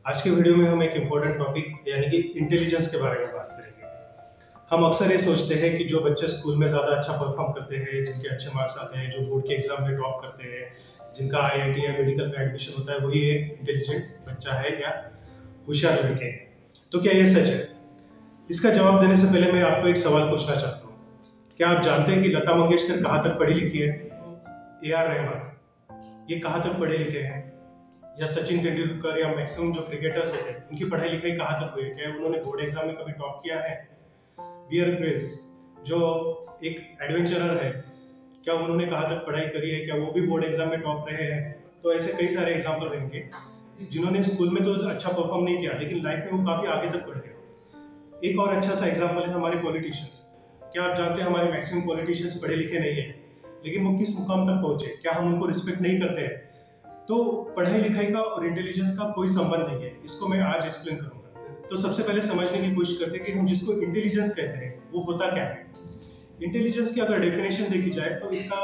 आज के वीडियो में हम एक इम्पोर्टेंट टॉपिक यानी कि इंटेलिजेंस के बारे में बात करेंगे। हम अक्सर ये सोचते हैं कि जो बच्चे स्कूल में ज़्यादा अच्छा परफॉर्म करते हैं, जिनके अच्छे मार्क्स आते हैं, जो बोर्ड के एग्जाम में टॉप करते हैं, जिनका आईआईटी या मेडिकल में एडमिशन होता है, वही एक इंटेलिजेंट बच्चा है या होशियार लड़के हैं। तो क्या ये सच है? इसका जवाब देने से पहले मैं आपको एक सवाल पूछना चाहता हूँ। क्या आप जानते हैं कि लता मंगेशकर कहाँ तक पढ़ी लिखी है? ए आर रहमान ये कहाँ तक पढ़े लिखे हैं? या सचिन तेंदुलकर या मैक्सिमम जो क्रिकेटर्स होते हैं उनकी पढ़ाई लिखाई कहाँ तक हुई है? क्या उन्होंने बोर्ड एग्जाम में कभी टॉप किया है? बियर ग्रिल्स जो एक एडवेंचरर है, क्या उन्होंने कहाँ तक पढ़ाई करी है? क्या वो भी बोर्ड एग्जाम में टॉप रहे हैं? तो ऐसे कई सारे एग्जाम्पल रहेंगे जिन्होंने स्कूल में तो अच्छा परफॉर्म नहीं किया लेकिन लाइफ में वो काफी आगे तक बढ़ गए। एक और अच्छा सा एग्जाम्पल है हमारे पॉलिटिशियंस। क्या आप जानते हैं हमारे मैक्सिमम पॉलिटिशियंस पढ़े लिखे नहीं है, लेकिन वो किस मुकाम तक पहुंचे? क्या हम उनको रिस्पेक्ट नहीं करते हैं? तो पढ़ाई लिखाई का और इंटेलिजेंस का कोई संबंध नहीं है, इसको मैं आज एक्सप्लेन करूंगा। तो सबसे पहले समझने की कोशिश करते हैं कि हम जिसको इंटेलिजेंस कहते हैं वो होता क्या है। इंटेलिजेंस की अगर डेफिनेशन देखी जाए तो इसका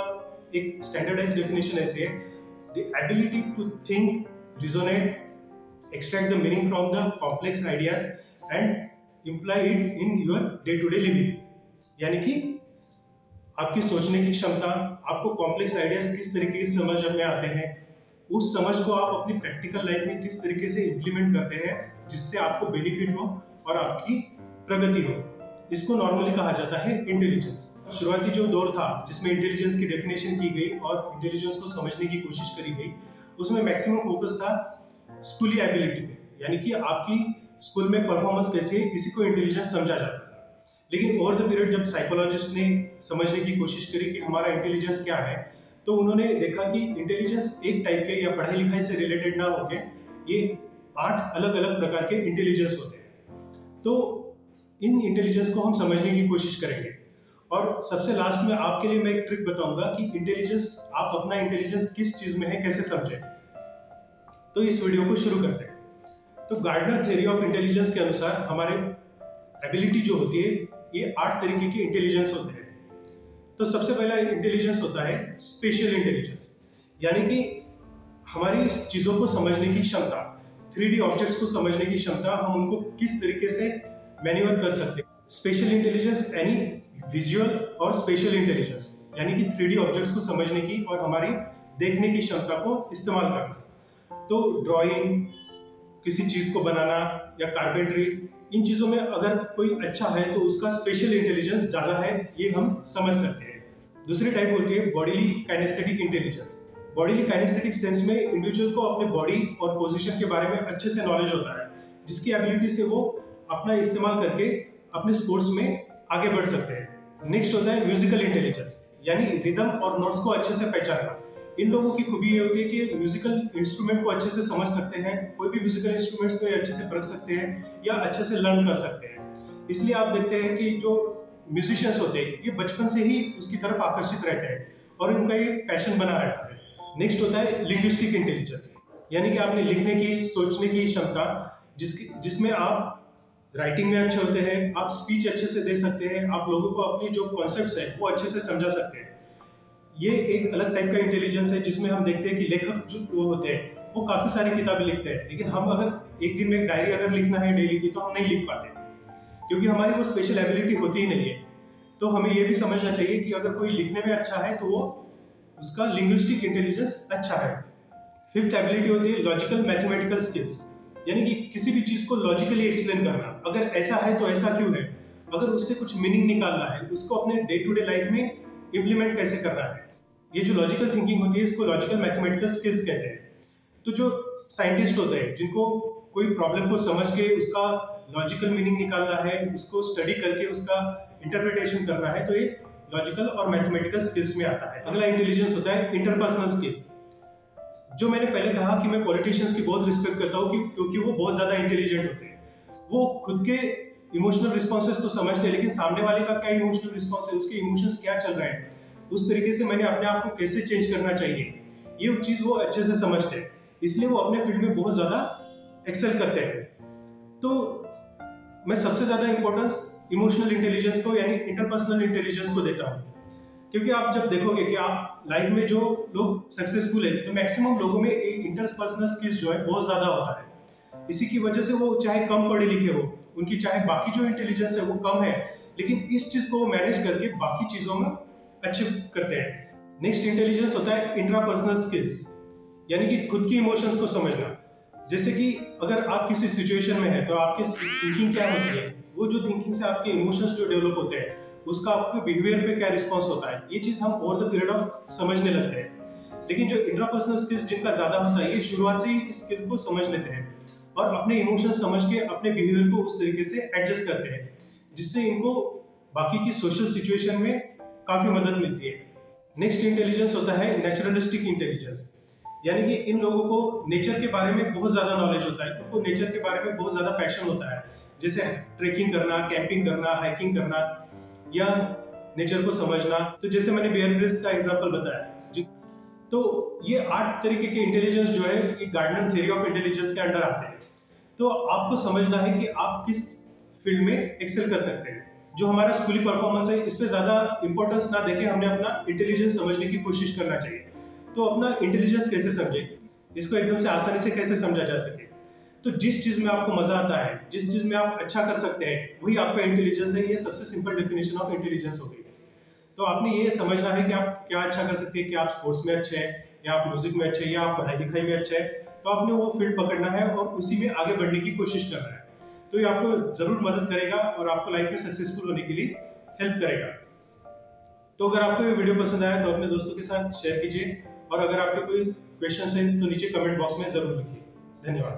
एक स्टैंडर्डाइज्ड डेफिनेशन ऐसे है: the ability to think, resonate, extract the meaning from the complex ideas and imply it in your day to day living। यानी कि आपकी सोचने की क्षमता, आपको कॉम्प्लेक्स आइडियाज किस तरीके से समझ में आते हैं, उस समझ को आप अपनी प्रैक्टिकल लाइफ में किस तरीके से इंप्लीमेंट करते हैं जिससे आपको बेनिफिट हो और आपकी प्रगति हो, इसको नॉर्मली कहा जाता है इंटेलिजेंस। शुरुआती जो दौर था जिसमें इंटेलिजेंस की डेफिनेशन की गई और इंटेलिजेंस को समझने की कोशिश करी गई, उसमें मैक्सिमम फोकस था स्कूली एबिलिटी पे, यानी कि आपकी स्कूल में परफॉर्मेंस कैसी है इसी को इंटेलिजेंस समझा जाता था। लेकिन ओवर द पीरियड जब साइकोलॉजिस्ट ने समझने की कोशिश करी कि हमारा इंटेलिजेंस क्या है, तो उन्होंने देखा कि इंटेलिजेंस एक टाइप के या पढ़ाई लिखाई से रिलेटेड ना होके ये 8 अलग अलग प्रकार के इंटेलिजेंस होते हैं। तो इन इंटेलिजेंस को हम समझने की कोशिश करेंगे और सबसे लास्ट में आपके लिए मैं एक ट्रिक बताऊंगा कि इंटेलिजेंस, आप अपना इंटेलिजेंस किस चीज में है कैसे समझें। तो इस वीडियो को शुरू करते हैं। तो गार्डनर थ्योरी ऑफ इंटेलिजेंस के अनुसार हमारे एबिलिटी जो होती है ये 8 तरीके के इंटेलिजेंस होते हैं। तो सबसे पहला इंटेलिजेंस होता है स्पेशल इंटेलिजेंस, यानी कि हमारी चीजों को समझने की क्षमता, 3D ऑब्जेक्ट्स को समझने की क्षमता, हम उनको किस तरीके से मैन्यूवर कर सकते हैं। स्पेशल इंटेलिजेंस यानी विजुअल और स्पेशल इंटेलिजेंस, यानी कि 3D ऑब्जेक्ट्स को समझने की और हमारी देखने की क्षमता को इस्तेमाल करना। तो ड्राइंग, किसी चीज को बनाना या कारपेंटरी, इन चीजों में अगर कोई अच्छा है तो उसका स्पेशल इंटेलिजेंस ज्यादा है, ये हम समझ सकते हैं। दूसरी टाइप होती है bodily kinesthetic intelligence. Bodily kinesthetic sense में इंडिविजुअल को अपने बॉडी और पोजीशन के बारे में अच्छे से नॉलेज होता है, जिसकी एबिलिटी से वो अपना इस्तेमाल करके अपने स्पोर्ट्स में आगे बढ़ सकते हैं। नेक्स्ट होता है म्यूजिकल इंटेलिजेंस, यानी रिदम और नोट्स को अच्छे से पहचानना। इन लोगों की खूबी ये होती है कि म्यूजिकल इंस्ट्रूमेंट को अच्छे से समझ सकते हैं, कोई भी म्यूजिकल इंस्ट्रूमेंट्स को अच्छे से पढ़ सकते हैं या अच्छे से लर्न कर सकते हैं। इसलिए आप देखते हैं कि जो म्यूजिशियंस होते हैं ये बचपन से ही उसकी तरफ आकर्षित रहते हैं और उनका ये पैशन बना रहता है। नेक्स्ट होता है लिंग्विस्टिक इंटेलिजेंस, यानी कि आपने लिखने की, सोचने की क्षमता, जिसमें आप राइटिंग में अच्छे होते हैं, आप स्पीच अच्छे से दे सकते हैं, आप लोगों को अपनी जो कॉन्सेप्ट्स है वो अच्छे से समझा सकते हैं। ये एक अलग टाइप का इंटेलिजेंस है जिसमें हम देखते हैं कि लेखक जो होते हैं वो काफी सारी किताबें लिखते हैं, लेकिन हम अगर एक दिन में एक डायरी अगर लिखना है डेली की तो हम नहीं लिख पाते क्योंकि हमारी वो स्पेशल एबिलिटी होती ही नहीं है। तो हमें ये भी समझना चाहिए कि अगर कोई लिखने में अच्छा है तो वो उसका लिंग्विस्टिक इंटेलिजेंस अच्छा है। फिफ्थ एबिलिटी होती है लॉजिकल मैथमेटिकल स्किल्स, यानी कि किसी भी चीज को लॉजिकली एक्सप्लेन करना, अगर ऐसा है तो ऐसा क्यों है, अगर उससे कुछ मीनिंग निकालना है, उसको अपने डे टू डे लाइफ में इंप्लीमेंट कैसे करना है। ये जो लॉजिकल थिंकिंग होती है इसको लॉजिकल मैथमेटिकल स्किल्स कहते हैं। तो जो साइंटिस्ट होते हैं जिनको कोई प्रॉब्लम को समझ के उसका लॉजिकल मीनिंग निकालना है, उसको स्टडी करके उसका इंटरप्रिटेशन करना है, तो ये लॉजिकल और मैथमेटिकल स्किल्स में आता है। अगला इंटेलिजेंस होता है इंटरपर्सनल स्किल। जो मैंने पहले कहा कि मैं पॉलिटिशियंस की बहुत रिस्पेक्ट करता हूँ क्योंकि वो बहुत ज्यादा इंटेलिजेंट होते हैं। वो खुद के इमोशनल रिस्पॉन्सेस तो समझते हैं, लेकिन सामने वाले का क्या इमोशनल रिस्पॉन्स है, उसके इमोशंस क्या चल रहे हैं, उस तरीके से मैंने अपने आप को कैसे चेंज करना चाहिए, ये चीज वो अच्छे से समझते हैं। इसलिए वो अपने फील्ड में बहुत ज्यादा एक्सेल करते हैं। तो मैं सबसे ज्यादा इंपॉर्टेंस इमोशनल इंटेलिजेंस को यानी इंटरपर्सनल इंटेलिजेंस को देता हूँ, क्योंकि आप जब देखोगे कि आप लाइफ में जो लोग सक्सेसफुल है तो मैक्सिमम लोगों में इंटरपर्सनल स्किल्स जो है बहुत ज्यादा होता है। इसी की वजह से वो चाहे कम पढ़े लिखे हो, उनकी चाहे बाकी जो इंटेलिजेंस है वो कम है, लेकिन इस चीज को वो मैनेज करके बाकी चीजों में अचीव करते हैं। नेक्स्ट इंटेलिजेंस होता है इंट्रापर्सनल स्किल्स, यानी कि खुद की इमोशंस को समझना। जैसे कि अगर आप किसी सिचुएशन में है तो आपकी थिंकिंग क्या होती है, वो जो थिंकिंग से आपके इमोशंस जो डेवलप होते हैं उसका आपके बिहेवियर पे क्या रिस्पॉन्स होता है, ये चीज हम ओवर द पीरियड ऑफ समझने लगते हैं। लेकिन जो इंट्रापर्सनल स्किल्स जिनका ज्यादा होता है, ये शुरुआत से ही इस स्किल को समझ लेते हैं और अपने इमोशंस समझ के अपने बिहेवियर को उस तरीके से एडजस्ट करते हैं, जिससे इनको बाकी की सोशल सिचुएशन में काफी मदद मिलती है। नेक्स्ट इंटेलिजेंस होता है नेचुरलिस्टिक इंटेलिजेंस, यानी कि इन लोगों को नेचर के बारे में बहुत ज्यादा नॉलेज होता है, उनको नेचर के बारे में बहुत ज्यादा पैशन होता है, जैसे ट्रेकिंग करना, कैंपिंग करना, हाइकिंग करना या नेचर को समझना। तो जैसे मैंने बियर ग्रिल्स का एग्जांपल बताया, तो ये 8 तरीके के इंटेलिजेंस जो है ये गार्डनर थ्योरी ऑफ इंटेलिजेंस के अंडर आते हैं। तो आपको समझना है कि आप किस फील्ड में एक्सेल कर सकते हैं। जो हमारा स्कूली परफॉर्मेंस है इस पे ज्यादा इंपॉर्टेंस ना देके हमने अपना इंटेलिजेंस समझने की कोशिश करना चाहिए। तो अपना इंटेलिजेंस कैसे समझे, इसको एकदम से आसानी से कैसे समझा जा सके। तो जिस चीज में आपको मजा आता है, जिस चीज में आप अच्छा कर सकते हैं, वही आपका इंटेलिजेंस है। ये सबसे सिंपल डेफिनेशन ऑफ इंटेलिजेंस होगी। तो आपने ये समझना है कि आप क्या अच्छा कर सकते हैं, कि आप स्पोर्ट्स में अच्छे हैं, या आप म्यूजिक में अच्छे हैं, या आप पढ़ाई लिखाई में अच्छे हैं। तो आपने वो फील्ड पकड़ना है और उसी में आगे बढ़ने की कोशिश करना है। तो ये आपको जरूर मदद करेगा और आपको लाइफ में सक्सेसफुल होने के लिए हेल्प करेगा। तो अगर आपको ये वीडियो पसंद आया तो अपने दोस्तों के साथ शेयर कीजिए, और अगर आपके कोई क्वेश्चन है तो नीचे कमेंट बॉक्स में जरूर लिखिए। धन्यवाद।